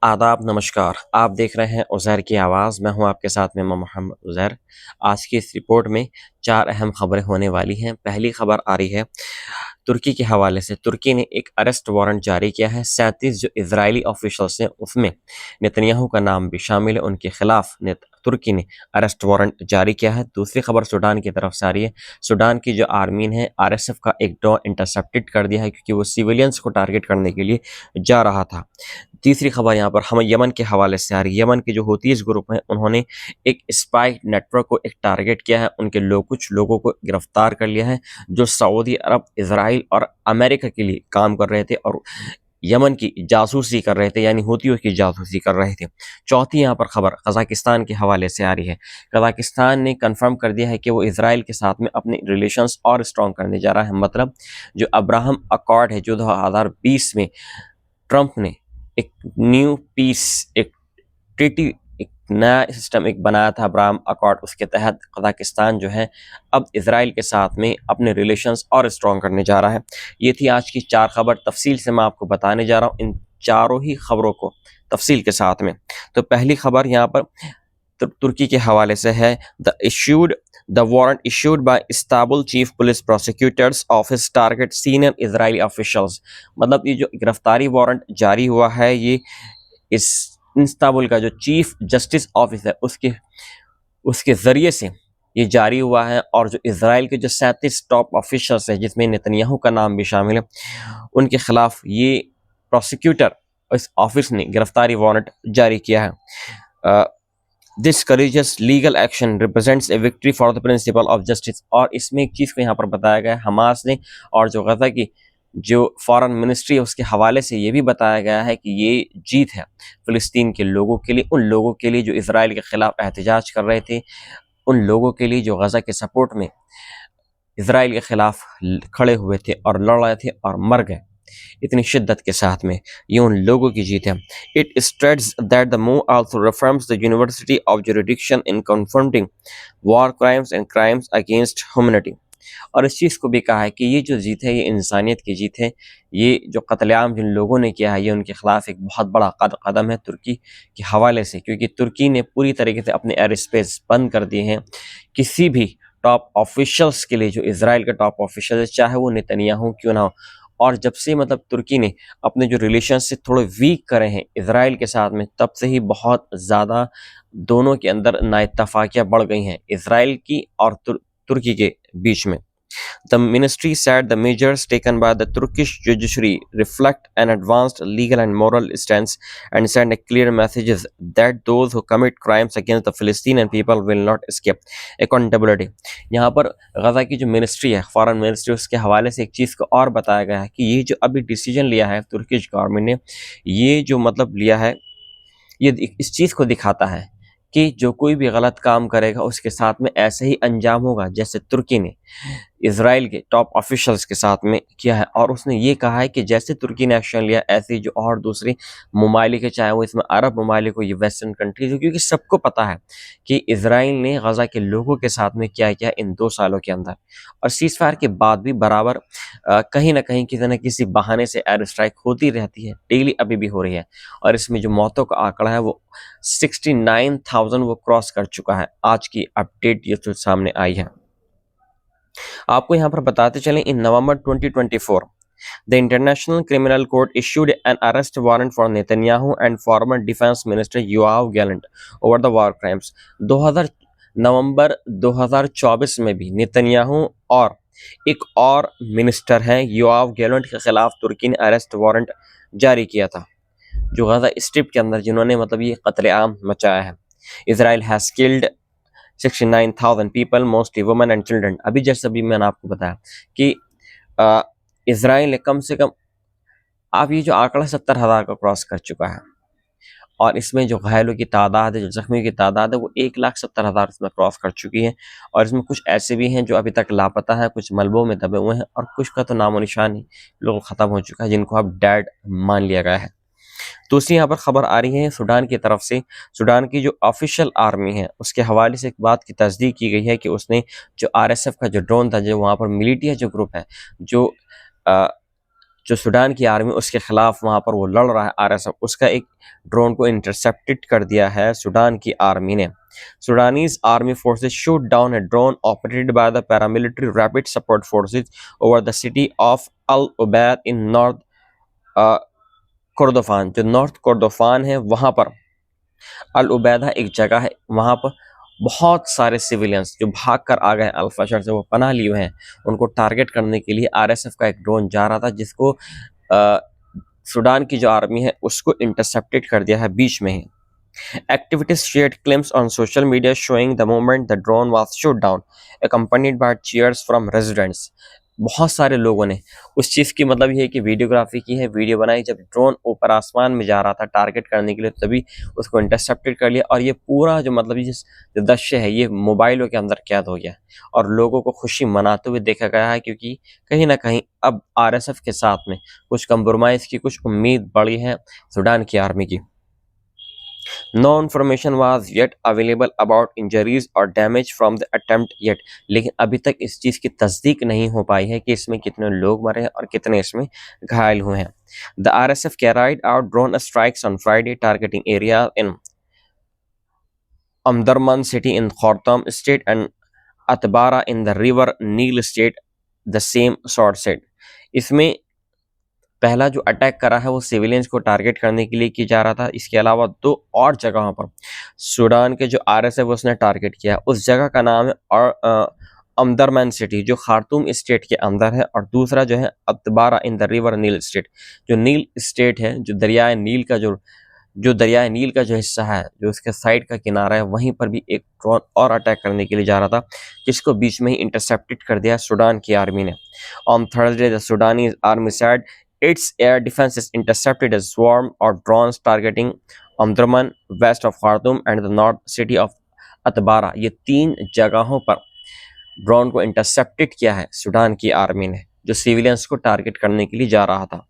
आदाब नमस्कार। आप देख रहे हैं उज़ैर की आवाज़। मैं हूं आपके साथ में मोहम्मद उज़ैर। आज की इस रिपोर्ट में 4 अहम खबरें होने वाली हैं। पहली खबर आ रही है तुर्की के हवाले से। तुर्की ने एक अरेस्ट वारंट जारी किया है। 37 जो इजरायली ऑफिशियल्स हैं उसमें नेतन्याहू का नाम भी शामिल है। उनके खिलाफ तुर्की ने अरेस्ट वारंट जारी किया है। दूसरी खबर सूडान की तरफ से आ रही है। सूडान की जो आर्मी है आरएसएफ का एक ड्रोन इंटरसेप्टेड कर दिया है क्योंकि वो सिविलियंस को टारगेट करने के लिए जा रहा था। तीसरी खबर यहाँ पर हम यमन के हवाले से आ रही है। यमन के जो हूतीस ग्रुप हैं उन्होंने एक स्पाई नेटवर्क को एक टारगेट किया है। उनके कुछ लोगों को गिरफ्तार कर लिया है जो सऊदी अरब, इजराइल और अमेरिका के लिए काम कर रहे थे और यमन की जासूसी कर रहे थे, यानी हूतियों की जासूसी कर रहे थे। चौथी यहाँ पर खबर कजाकिस्तान के हवाले से आ रही है। कजाकिस्तान ने कंफर्म कर दिया है कि वो इसराइल के साथ में अपने रिलेशंस और स्ट्रॉन्ग करने जा रहा है। मतलब जो अब्राहम अकॉर्ड है जो 2020 में ट्रंप ने एक न्यू पीस, एक ट्रीटी, एक नया सिस्टम एक बनाया था अब्राहम अकॉर्ड, उसके तहत कजाकिस्तान जो है अब इसराइल के साथ में अपने रिलेशंस और स्ट्रॉन्ग करने जा रहा है। ये थी आज की 4 खबर। तफसील से मैं आपको बताने जा रहा हूँ इन चारों ही खबरों को तफसील के साथ में। तो पहली खबर यहाँ पर तुर्की के हवाले से है। The warrant issued by Istanbul chief police prosecutors office target senior Israeli officials. मतलब ये जो गिरफ्तारी वारंट जारी हुआ है ये इस इस्तांबुल का जो चीफ जस्टिस ऑफिस है उसके जरिए से ये जारी हुआ है। और जो इसराइल के जो 37 टॉप ऑफिशियल्स हैं जिसमें नेतन्याहू का नाम भी शामिल है, उनके खिलाफ ये प्रोसिक्यूटर इस ऑफिस ने गिरफ्तारी वारंट जारी किया है। This courageous legal action represents A victory for the principle of justice. और इसमें एक चीज़ को यहाँ पर बताया गया है हमास ने, और जो गजा की जो फॉरेन मिनिस्ट्री है उसके हवाले से ये भी बताया गया है कि ये जीत है फ़िलिस्तीन के लोगों के लिए, उन लोगों के लिए जो इसराइल के ख़िलाफ़ एहतजाज कर रहे थे, उन लोगों के लिए जो गजा के सपोर्ट में इसराइल के ख़िलाफ़ खड़े हुए थे और लड़ रहे थे और मर गए इतनी शिद्दत के साथ में। ये उन लोगों की जीत है। It states that the move also reaffirms the university of jurisdiction in confronting war crimes and crimes against humanity. और इस चीज़ को भी कहा है कि ये जो जीत है ये इंसानियत की जीत है। ये जो कत्लेआम जिन लोगों ने किया है ये उनके खिलाफ एक बहुत बड़ा कदम है तुर्की के हवाले से, क्योंकि तुर्की ने पूरी तरीके से अपने एयर स्पेस बंद कर दिए हैं किसी भी टॉप ऑफिशियल्स के लिए। जो इसराइल के टॉप ऑफिशियल है चाहे वो नेतन्याहू क्यों ना हो। और जब से मतलब तुर्की ने अपने जो रिलेशन से थोड़े वीक करे हैं इसराइल के साथ में, तब से ही बहुत ज़्यादा दोनों के अंदर नाइतफाकियाँ बढ़ गई हैं इसराइल की और तुर्की के बीच में। The ministry said the measures taken by the Turkish judiciary reflect an advanced legal and moral stance and send a clear message that those who commit crimes against the Palestinian people will not escape accountability। यहाँ पर गजा की जो ministry है, foreign ministry, उसके हवाले से एक चीज़ को और बताया गया है कि ये जो अभी डिसीजन लिया है तुर्किश गवर्नमेंट ने, ये जो मतलब लिया है ये इस चीज़ को दिखाता है कि जो कोई भी गलत काम करेगा उसके साथ में ऐसे ही अंजाम होगा जैसे तुर्की ने इसराइल के टॉप ऑफिशियल्स के साथ में किया है। और उसने ये कहा है कि जैसे तुर्की ने एक्शन लिया ऐसे ही जो और दूसरे ममालिक है, चाहे वो इसमें अरब ममालिक हो, ये वेस्टर्न कंट्रीज हो, क्योंकि सबको पता है कि इसराइल ने गजा के लोगों के साथ में क्या किया इन 2 सालों के अंदर। और सीज फायर के बाद भी बराबर कहीं ना कहीं किसी न किसी बहाने से एयर स्ट्राइक होती रहती है, डेली अभी भी हो रही है। और इसमें जो मौतों का आंकड़ा है वो 69,000 वो क्रॉस कर चुका है। आज की अपडेट ये तो सामने आई है। आपको यहाँ पर बताते चलें, in November 2024 the International Criminal Court issued an arrest warrant for Netanyahu and former defence minister Yoav Gallant over the war crimes. November 2024 में भी नेतन्याहू और एक और मिनिस्टर हैं योआव गैलेंट के खिलाफ तुर्की ने अरेस्ट वारंट जारी किया था, जो गजा स्ट्रिप के अंदर जिन्होंने मतलब ये कत्लेआम मचाया है। Israel has killed 69,000 people mostly women and children. अभी जैसे अभी मैंने आपको बताया कि इसराइल ने कम से कम अब ये जो आंकड़ा 70,000 का क्रॉस कर चुका है। और इसमें जो घायलों की तादाद है, जो जख्मियों की तादाद है, वो 1,70,000 इसमें क्रॉस कर चुकी है। और इसमें कुछ ऐसे भी हैं जो अभी तक लापता है, कुछ मलबों में दबे हुए हैं, और कुछ का तो नामो निशान ही लोग ख़त्म हो चुका है जिनको अब डेड मान लिया गया है। दूसरी यहाँ पर खबर आ रही है सूडान की तरफ से। सूडान की जो ऑफिशियल आर्मी है उसके हवाले से एक बात की तस्दीक की गई है कि उसने जो आरएसएफ का जो ड्रोन था, जो वहाँ पर मिलिटिया जो ग्रुप है जो जो सूडान की आर्मी उसके खिलाफ वहां पर वो लड़ रहा है आरएसएफ, उसका एक ड्रोन को इंटरसेप्टेड कर दिया है सूडान की आर्मी ने। Sudanese army forces shoot down a drone operated by the paramilitary rapid support forces over the city of Al Ubaid in North कोर्दोफान। जो नॉर्थ कोर्दोफान है वहां पर अल उबैदा एक जगह है, वहां पर बहुत सारे सिविलियंस जो भाग कर आ गए अल्फशर से, वो पनाह लिए हुए हैं, उनको टारगेट करने के लिए आरएसएफ का एक ड्रोन जा रहा था, जिसको सूडान की जो आर्मी है उसको इंटरसेप्टेड कर दिया है बीच में ही। Activists shared clips on social media showing the moment the drone was shot down, accompanied by cheers from residents. बहुत सारे लोगों ने उस चीज़ की मतलब ये है कि वीडियोग्राफी की है, वीडियो बनाई जब ड्रोन ऊपर आसमान में जा रहा था टारगेट करने के लिए, तभी उसको इंटरसेप्टेड कर लिया। और ये पूरा जो मतलब ये जो दृश्य है ये मोबाइलों के अंदर कैद हो गया और लोगों को खुशी मनाते हुए देखा गया है, क्योंकि कहीं ना कहीं अब आरएसएफ के साथ में कुछ कंप्रोमाइज़ की कुछ उम्मीद बढ़ी है सूडान की आर्मी की। No information was yet available about injuries or damage from the attempt yet. लेकिन अभी तक इस चीज़ की तस्दीक नहीं हो पाई है कि इसमें कितने लोग मरे हैं और कितने इसमें घायल हुए हैं। The RSF carried out drone strikes on Friday targeting areas in Omdurman city in Khartoum state and Atbara in the river Nile state, the same source said. इसमें पहला जो अटैक करा है वो सिविलियंस को टारगेट करने के लिए किया जा रहा था। इसके अलावा दो और जगहों पर सूडान के जो आरएसएफ उसने टारगेट किया। उस जगह का नाम है और अमदरमैन सिटी जो खार्तूम स्टेट के अंदर है, और दूसरा जो है Atbara in the river Nile state. जो नील स्टेट है, जो दरियाए नील का जो हिस्सा है, जो उसके साइड का किनारा है, वहीं पर भी एक ड्रोन और अटैक करने के लिए जा रहा था, जिसको बीच में ही इंटरसेप्टेड कर दिया सूडान की आर्मी ने। On Thursday the Sudanese army said its air defenses intercepted a swarm of drones targeting Omdurman, west of Khartoum, and the north city of Atbara. ये तीन जगहों पर ड्रोन को इंटरसेप्टेड किया है सूडान की आर्मी ने, जो सिविलियंस को टारगेट करने के लिए जा रहा था।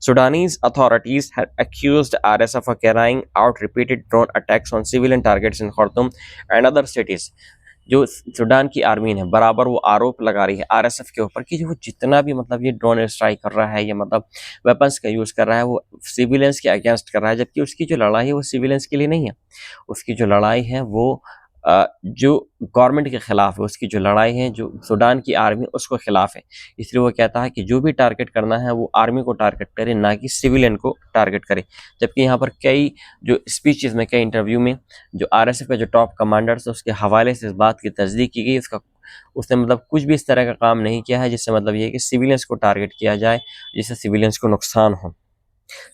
Sudanese authorities had accused RSF of carrying out repeated drone attacks on civilian targets in Khartoum and other cities. जो सूडान की आर्मी ने बराबर वो आरोप लगा रही है आरएसएफ के ऊपर कि जो वो जितना भी मतलब ये ड्रोन स्ट्राइक कर रहा है, ये मतलब वेपन्स का यूज़ कर रहा है, वो सिविलियंस के अगेंस्ट कर रहा है, जबकि उसकी जो लड़ाई है वो सिविलियंस के लिए नहीं है। उसकी जो लड़ाई है वो जो गवर्नमेंट के खिलाफ है, उसकी जो लड़ाई है जो सूडान की आर्मी उसको खिलाफ है। इसलिए वो कहता है कि जो भी टारगेट करना है वो आर्मी को टारगेट करे, ना कि सिविलियन को टारगेट करे। जबकि यहाँ पर कई जो स्पीचेस में, कई इंटरव्यू में जो आरएसएफ का जो टॉप कमांडर्स है उसके हवाले से इस बात की तस्दीक की गई। उसने मतलब कुछ भी इस तरह का काम नहीं किया है जिससे मतलब ये है कि सिविलियंस को टारगेट किया जाए, जिससे सिविलियंस को नुकसान हो।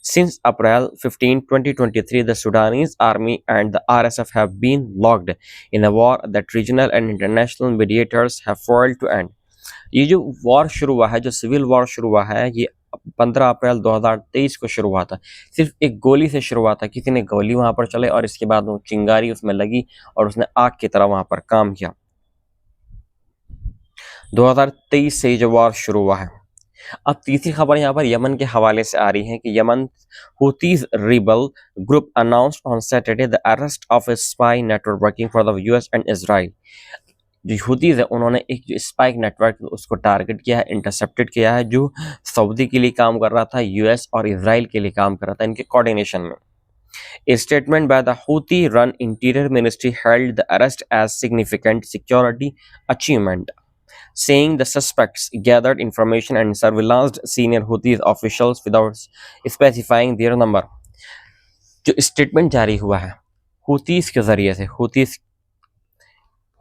Since April 15, 2023, the Sudanese army and the RSF have been locked in a war that regional and international mediators have failed to end. ये जो वॉर शुरू हुआ है, जो सिविल वॉर शुरू हुआ है, ये 15 अप्रैल 2023 को शुरू हुआ था। सिर्फ एक गोली से शुरू हुआ था, किसी ने गोली वहां पर चले और इसके बाद वो चिंगारी उसमें लगी और उसने आग की तरह वहां पर काम किया। 2023 से ये जो वॉर शुरू हुआ है। अब तीसरी खबर यहाँ पर यमन के हवाले से आ रही है कि Yemen हुतीज rebel group announced on Saturday the arrest of A spy network working for the US and Israel. जो हुतीज है उन्होंने एक जो स्पाइक नेटवर्क उसको टारगेट किया है, इंटरसेप्टेड किया है, जो सऊदी के लिए काम कर रहा था, यूएस और इजराइल के लिए काम कर रहा था, इनके कोऑर्डिनेशन में। A statement by the Houthi-run Interior Ministry hailed the arrest as significant security achievement, saying the suspects gathered information and surveillanced senior Houthi officials without specifying their number. जो स्टेटमेंट जारी हुआ है हूतीस के जरिए से, Houthis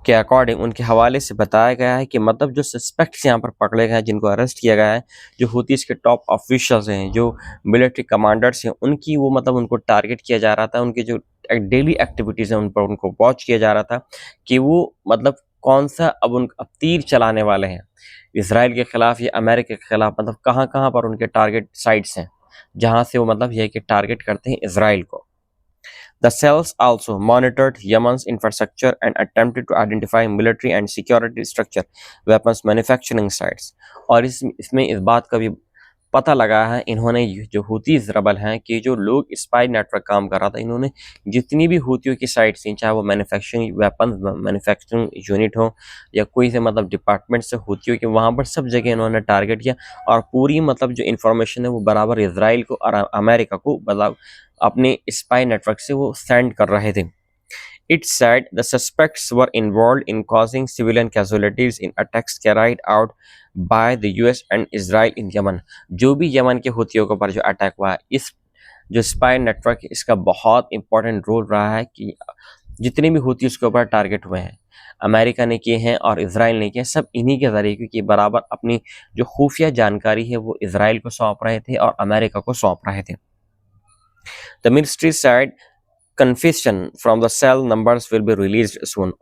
के according उनके हवाले से बताया गया है कि मतलब जो सस्पेक्ट्स यहाँ पर पकड़े गए हैं, जिनको अरेस्ट किया गया है, जो हूतीस के टॉप ऑफिशियल्स हैं, जो मिलिट्री कमांडर्स हैं, उनकी वो मतलब उनको टारगेट किया जा रहा था, उनकी जो डेली एक्टिविटीज़ हैं उन पर उनको वॉच किया जा रहा था कि वो मतलब कौन सा अब तीर चलाने वाले हैं इसराइल के खिलाफ या अमेरिका के खिलाफ, मतलब कहाँ कहाँ पर उनके टारगेट साइट्स हैं जहाँ से वो मतलब ये कि टारगेट करते हैं इसराइल को। The cells also monitored Yemen's infrastructure and attempted to identify military and security structure, weapons manufacturing sites. और इसमें इस बात का भी पता लगा है इन्होंने जो हूतीज रबल हैं कि जो लोग स्पाई नेटवर्क काम कर रहा था, इन्होंने जितनी भी हूतियों की साइट्स थी, चाहे वो मैन्युफैक्चरिंग वेपन मैन्युफैक्चरिंग यूनिट हो या कोई से मतलब डिपार्टमेंट से हूतियों के, वहाँ पर सब जगह इन्होंने टारगेट किया और पूरी मतलब जो इन्फॉर्मेशन है वो बराबर इसराइल को और अमेरिका को मतलब अपने स्पाई नेटवर्क से वो सेंड कर रहे थे। It said the suspects were involved in causing civilian casualties in attacks carried out by the US and Israel in Yemen। जो भी यमन के हुतियों के ऊपर जो अटैक हुआ है, इस जो स्पाई नेटवर्क इसका बहुत इंपॉर्टेंट रोल रहा है कि जितने भी हुती उसके ऊपर टारगेट हुए हैं, अमेरिका ने किए हैं और इसराइल ने किए, सब इन्हीं के ज़रिए, क्योंकि बराबर अपनी जो खुफिया जानकारी है वो इसराइल को सौंप रहे थे और अमेरिका को सौंप रहे थे। The ministry said confession from the cell numbers will be released soon.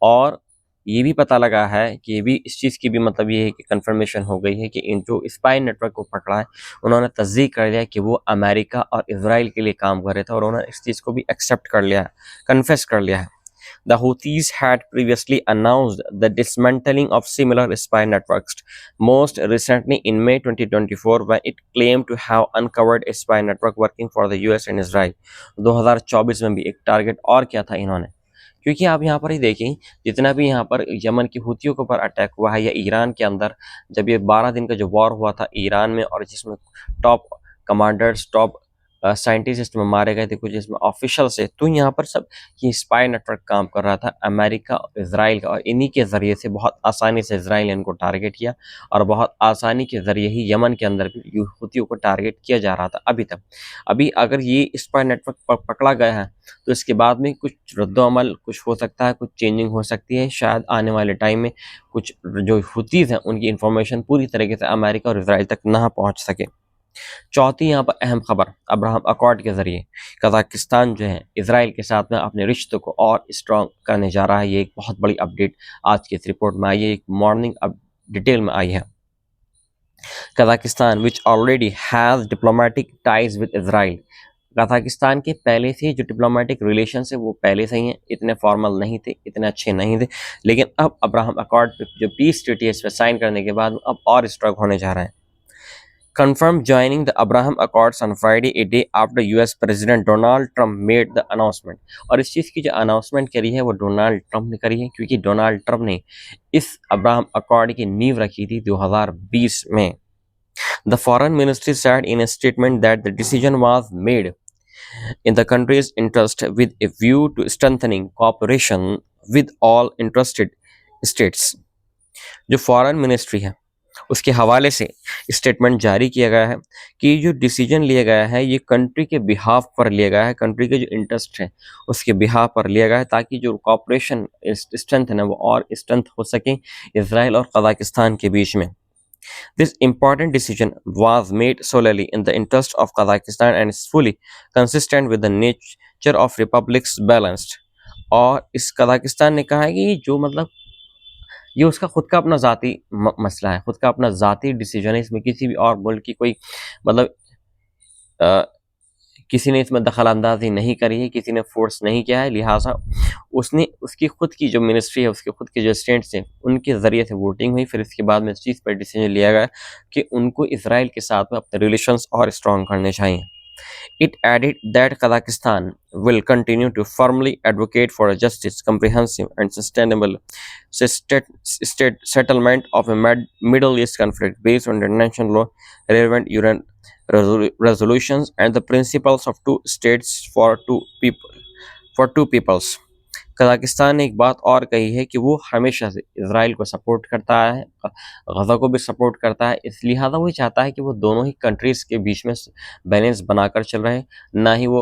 और ये भी पता लगा है कि ये भी इस चीज़ की भी मतलब ये है कि कंफर्मेशन हो गई है कि इन जो स्पाई नेटवर्क को पकड़ा है उन्होंने तस्दीक कर लिया कि वो अमेरिका और इसराइल के लिए काम कर रहे थे और उन्होंने इस चीज़ को भी एक्सेप्ट कर लिया है, कन्फेस कर लिया है। The Houthis had previously announced the dismantling of similar spy networks, most recently in May 2024 when it claimed to have uncovered a spy network working for the US and Israel। 2024 में भी एक target और किया था इन्होंने, क्योंकि आप यहाँ पर ही देखें जितना भी यहाँ पर यमन की हुतियों के ऊपर अटैक हुआ है या ईरान के अंदर जब ये 12 दिन का जो वॉर हुआ था ईरान में और जिसमें टॉप कमांडर्स टॉप साइंटिस्ट में मारे गए थे, कुछ इसमें ऑफिशियल से, तो यहाँ पर सब ये स्पाई नेटवर्क काम कर रहा था अमेरिका और इसराइल का, और इन्हीं के ज़रिए से बहुत आसानी से इसराइल ने इनको टारगेट किया और बहुत आसानी के ज़रिए ही यमन के अंदर भी हुतियों को टारगेट किया जा रहा था अभी तक। अभी अगर ये स्पाई नेटवर्क पकड़ा गया है तो इसके बाद में कुछ रद्दोअमल कुछ हो सकता है, कुछ चेंजिंग हो सकती है, शायद आने वाले टाइम में कुछ जो हुतीज़ हैं उनकी इन्फॉर्मेशन पूरी तरीके से अमेरिका और इसराइल तक ना पहुँच सके। चौथी यहाँ पर अहम खबर, अब्राहम अकॉर्ड के जरिए कजाकिस्तान जो है इसराइल के साथ में अपने रिश्तों को और स्ट्रॉन्ग करने जा रहा है। ये एक बहुत बड़ी अपडेट आज की इस रिपोर्ट में आई है, एक मॉर्निंग डिटेल में आई है। Kazakhstan which already has diplomatic ties with Israel. Kazakhstan के पहले से जो डिप्लोमेटिक रिलेशन है वो पहले से ही हैं, इतने फॉर्मल नहीं थे, इतने अच्छे नहीं थे, लेकिन अब अब्राहम अकॉर्ड जो पीस ट्रीटी है इस पर साइन करने के बाद अब और स्ट्रॉन्ग होने जा रहे हैं। Confirmed joining the Abraham Accords on Friday, a day after US President Donald Trump made the announcement। और इस चीज़ की जो अनाउंसमेंट करी है वो डोनाल्ड ट्रंप ने करी है, क्योंकि डोनाल्ड ट्रंप ने इस अब्राहम अकॉर्ड की नींव रखी थी 2020 में। The foreign ministry said in a statement that the decision was made in the country's interest with a view to strengthening cooperation with all interested states। जो फॉरेन मिनिस्ट्री है उसके हवाले से स्टेटमेंट जारी किया गया है कि जो डिसीजन लिया गया है ये कंट्री के बिहाफ पर लिया गया है, कंट्री के जो इंटरेस्ट है उसके बिहाफ पर लिया गया है, ताकि जो कॉपरेशन स्ट्रेंथ है वो और स्ट्रेंथ हो सके इसराइल और कजाकिस्तान के बीच में। This important decision was made solely in the interest of Kazakhstan and is fully consistent with the nature of republic's balanced। और इस कजाकिस्तान ने कहा है कि जो मतलब ये उसका खुद का अपना ज़ाती मसला है, खुद का अपना ज़ाती डिसीजन है, इसमें किसी भी और मुल्क की कोई मतलब किसी ने इसमें दखल अंदाजी नहीं करी है, किसी ने फोर्स नहीं किया है, लिहाजा उसने उसकी खुद की जो मिनिस्ट्री है उसके खुद के जो स्टेट्स हैं उनके ज़रिए से वोटिंग हुई, फिर इसके बाद में इस चीज़ पर डिसीजन लिया गया कि उनको इसराइल के साथ में अपने रिलेशंस और स्ट्रॉन्ग करने चाहिए। It added that Kazakhstan will continue to firmly advocate for a justice, comprehensive, and sustainable settlement of a Middle East conflict based on international law, relevant UN resolutions, and the principles of two states for two peoples। Kazakhstan ने एक बात और कही है कि वो हमेशा से इसराइल को सपोर्ट करता है, गज़ा को भी सपोर्ट करता है, इस लिहाजा वो चाहता है कि वो दोनों ही कंट्रीज़ के बीच में बैलेंस बनाकर चल रहे हैं। ना ही वो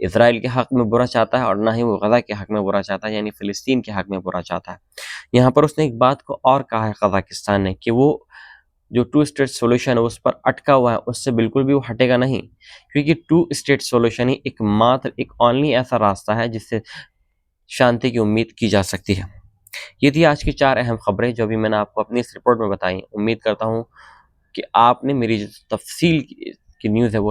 इसराइल के हक़ में बुरा चाहता है और ना ही वो गज़ा के हक़ में बुरा चाहता है, यानी फ़िलिस्तीन के हक़ में बुरा चाहता है। यहाँ पर उसने एक बात को और कहा है कजाकिस्तान ने कि वो जो टू स्टेट सोल्यूशन है उस पर अटका हुआ है, उससे बिल्कुल भी वो हटेगा नहीं, क्योंकि टू स्टेट सोल्यूशन ही एकमात्र एक ओनली ऐसा रास्ता है जिससे शांति की उम्मीद की जा सकती है। ये थी आज की 4 अहम खबरें जो भी मैंने आपको अपनी इस रिपोर्ट में बताई। उम्मीद करता हूँ कि आपने मेरी जो तफसील की न्यूज़ है वो